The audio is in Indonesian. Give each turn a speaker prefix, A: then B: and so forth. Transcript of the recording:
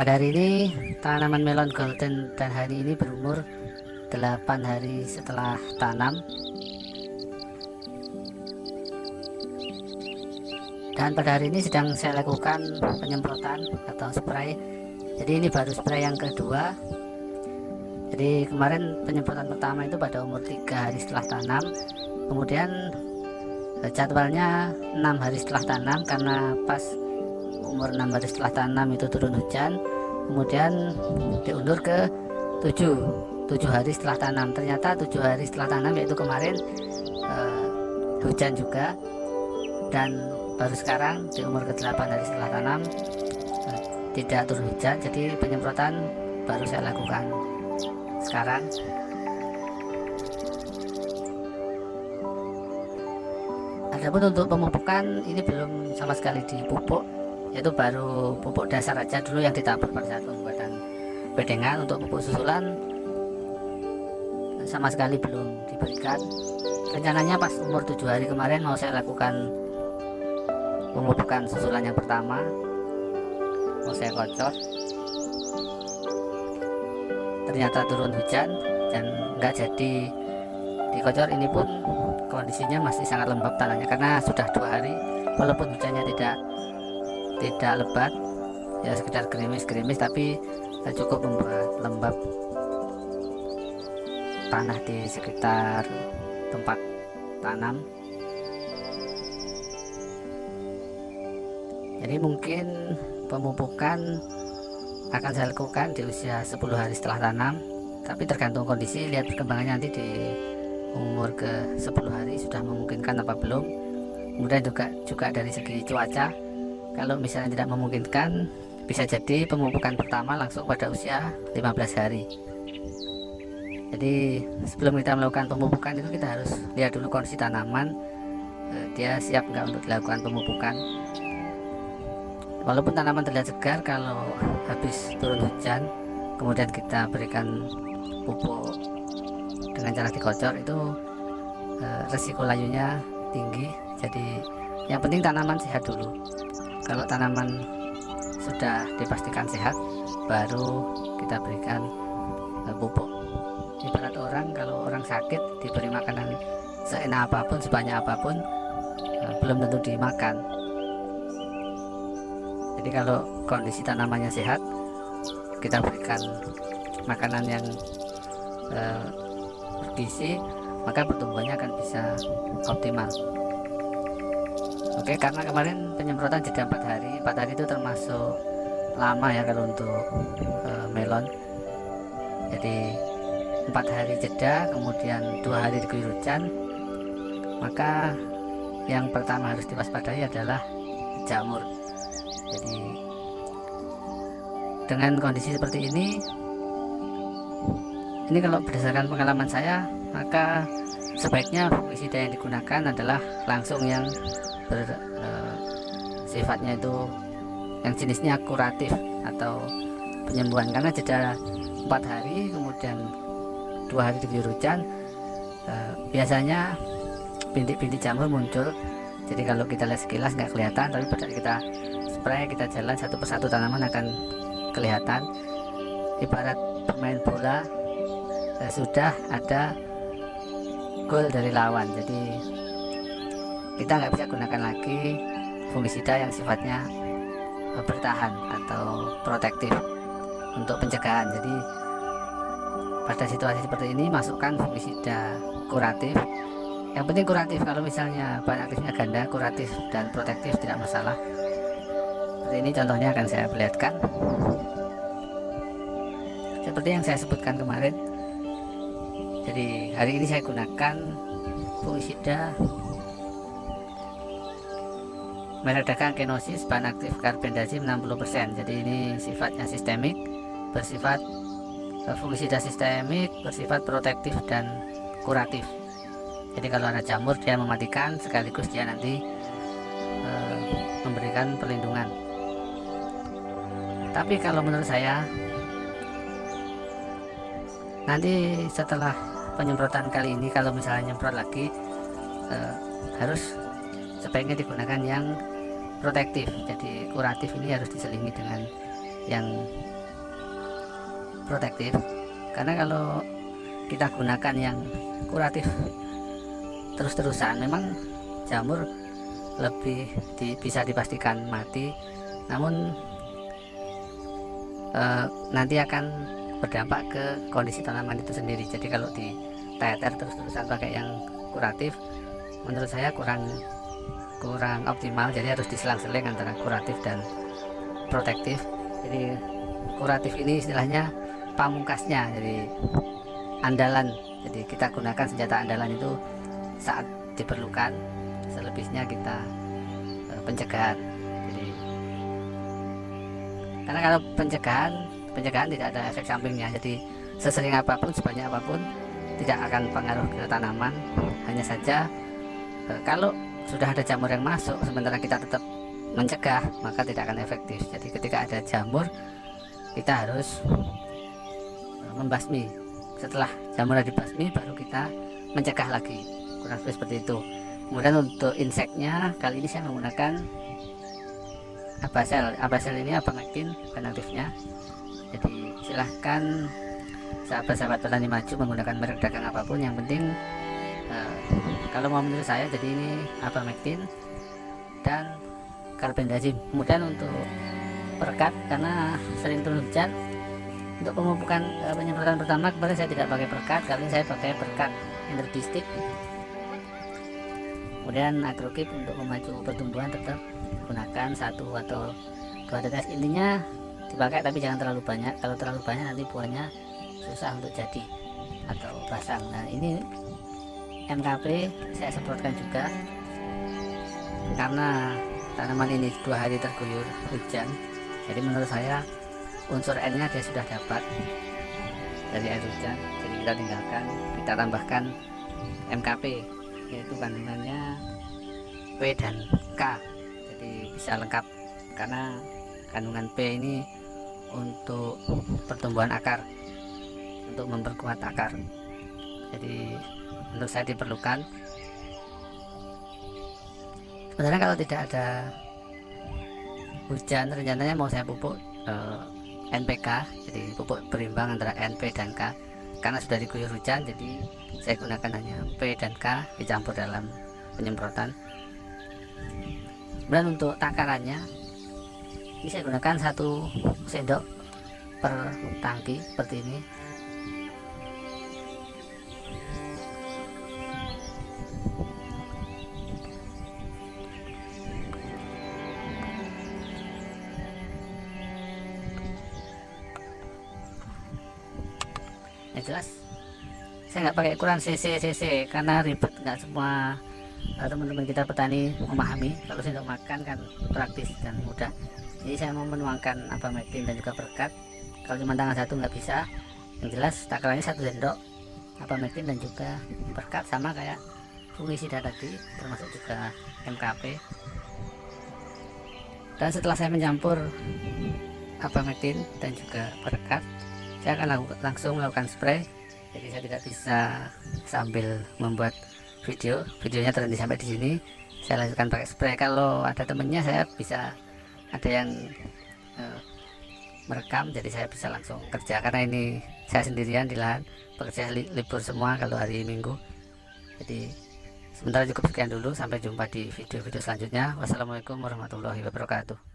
A: Pada hari ini tanaman melon golden dan hari ini berumur 8 hari setelah tanam, dan pada hari ini sedang saya lakukan penyemprotan atau spray. Jadi ini baru spray yang kedua. Jadi kemarin penyemprotan pertama itu pada umur 3 hari setelah tanam, kemudian jadwalnya 6 hari setelah tanam karena pas umur 6 hari setelah tanam itu turun hujan, kemudian diundur ke 7 hari setelah tanam. Ternyata 7 hari setelah tanam, yaitu kemarin, hujan juga, dan baru sekarang di umur ke-8 hari setelah tanam tidak turun hujan. Jadi penyemprotan baru saya lakukan sekarang. Adapun untuk pemupukan ini belum sama sekali dipupuk, yaitu baru pupuk dasar aja dulu yang ditabur pada saat pembuatan bedengan. Untuk pupuk susulan sama sekali belum diberikan. Rencananya pas umur 7 hari kemarin mau saya lakukan pemupukan susulan yang pertama, mau saya kocor. Ternyata turun hujan dan nggak jadi dikocor. Ini pun kondisinya masih sangat lembab tanahnya karena sudah 2 hari, walaupun hujannya tidak lebat, ya sekedar gerimis-gerimis, tapi cukup membuat lembab tanah di sekitar tempat tanam. Jadi mungkin pemupukan akan saya lakukan di usia 10 hari setelah tanam, tapi tergantung kondisi, lihat perkembangannya nanti di umur ke 10 hari sudah memungkinkan apa belum. Kemudian juga dari segi cuaca, kalau misalnya tidak memungkinkan, bisa jadi pemupukan pertama langsung pada usia 15 hari. Jadi sebelum kita melakukan pemupukan itu kita harus lihat dulu kondisi tanaman, dia siap nggak untuk dilakukan pemupukan. Walaupun tanaman terlihat segar, kalau habis turun hujan kemudian kita berikan pupuk dengan cara dikocor, itu resiko layunya tinggi. Jadi yang penting tanaman sehat dulu. Kalau tanaman sudah dipastikan sehat, baru kita berikan pupuk. Ibarat orang, kalau orang sakit diberi makanan seenak apapun, sebanyak apapun, belum tentu dimakan. Jadi kalau kondisi tanamannya sehat, kita berikan makanan yang bergizi, maka pertumbuhannya akan bisa optimal. Oke, karena kemarin penyemprotan jeda 4 hari. 4 hari itu termasuk lama ya kalau untuk melon. Jadi 4 hari jeda, kemudian 2 hari diguyur hujan, maka yang pertama harus diwaspadai adalah jamur. Jadi dengan kondisi seperti ini kalau berdasarkan pengalaman saya, maka sebaiknya fungisida yang digunakan adalah langsung yang sifatnya itu yang jenisnya kuratif atau penyembuhan, karena jeda 4 hari kemudian 2 hari diguyur hujan, biasanya bintik-bintik jamur muncul. Jadi kalau kita lihat sekilas nggak kelihatan, tapi pada kita spray, kita jalan satu persatu, tanaman akan kelihatan. Ibarat pemain bola, sudah ada gol dari lawan, jadi kita nggak bisa gunakan lagi fungisida yang sifatnya bertahan atau protektif untuk pencegahan. Jadi pada situasi seperti ini masukkan fungisida kuratif. Yang penting kuratif. Kalau misalnya bahan aktifnya ganda, kuratif dan protektif tidak masalah. Seperti ini contohnya akan saya perlihatkan. Seperti yang saya sebutkan kemarin. Jadi hari ini saya gunakan fungisida merek dagang Kenosis, bahan aktif karbendazim 60%. Jadi ini sifatnya sistemik, bersifat fungisida sistemik, bersifat protektif dan kuratif. Jadi kalau ada jamur dia mematikan, sekaligus dia nanti memberikan perlindungan. Tapi kalau menurut saya, nanti setelah penyemprotan kali ini, kalau misalnya nyemprot lagi, harus sebaiknya digunakan yang protektif. Jadi kuratif ini harus diselingi dengan yang protektif, karena kalau kita gunakan yang kuratif terus-terusan memang jamur lebih bisa dipastikan mati, namun nanti akan berdampak ke kondisi tanaman itu sendiri. Jadi kalau di teter terus-terusan pakai yang kuratif, menurut saya kurang optimal. Jadi harus diselang-seling antara kuratif dan protektif. Jadi kuratif ini istilahnya pamungkasnya, jadi andalan. Jadi kita gunakan senjata andalan itu saat diperlukan, selebihnya kita pencegahan. Jadi karena kalau pencegahan tidak ada efek sampingnya, jadi sesering apapun, sebanyak apapun tidak akan pengaruh ke tanaman. Hanya saja kalau sudah ada jamur yang masuk sementara kita tetap mencegah, maka tidak akan efektif. Jadi ketika ada jamur kita harus membasmi. Setelah jamur dibasmi baru kita mencegah lagi, kurang lebih seperti itu. Kemudian untuk inseknya kali ini saya menggunakan Abasel ini abamectin bukan aktifnya. Jadi silahkan sahabat-sahabat petani maju menggunakan merek dagang apapun, yang penting kalau mau menurut saya jadi ini abamectin dan carbendazim. Kemudian untuk perekat, karena sering turun hujan, untuk pemupukan penyemprotan pertama kemarin saya tidak pakai perekat, kali ini saya pakai perekat interdistik. Kemudian agrokip untuk memacu pertumbuhan tetap gunakan 1 atau 2 tetes. Intinya dipakai tapi jangan terlalu banyak. Kalau terlalu banyak nanti buahnya susah untuk jadi atau basang. Nah ini MKP saya semprotkan juga karena tanaman ini 2 hari terguyur hujan. Jadi menurut saya unsur N nya dia sudah dapat dari air hujan, jadi kita tinggalkan, kita tambahkan MKP, yaitu kandungannya P dan K, jadi bisa lengkap karena kandungan P ini untuk pertumbuhan akar, untuk memperkuat akar. Jadi menurut saya diperlukan. Sebenarnya kalau tidak ada hujan rencananya mau saya pupuk NPK, jadi pupuk berimbang antara NP dan K. Karena sudah diguyur hujan, jadi saya gunakan hanya P dan K dicampur dalam penyemprotan. Kemudian untuk takarannya ini saya gunakan 1 sendok per tangki seperti ini. Yang jelas saya nggak pakai ukuran cc karena ribet, nggak semua teman-teman kita petani memahami. Kalau sendok makan kan praktis dan mudah, jadi saya mau menuangkan abamectin dan juga perekat. Kalau cuma tangan 1 nggak bisa. Yang jelas takarannya 1 sendok abamectin dan juga perekat, sama kayak fungisida tadi, termasuk juga MKP. Dan setelah saya mencampur abamectin dan juga perekat, saya akan langsung melakukan spray. Jadi saya tidak bisa sambil membuat videonya terhenti sampai di sini. Saya lanjutkan pakai spray. Kalau ada temennya saya bisa, ada yang merekam, jadi saya bisa langsung kerja karena ini saya sendirian di lahan, bekerja libur semua kalau hari Minggu. Jadi sementara cukup sekian dulu, sampai jumpa di video-video selanjutnya. Wassalamualaikum warahmatullahi wabarakatuh.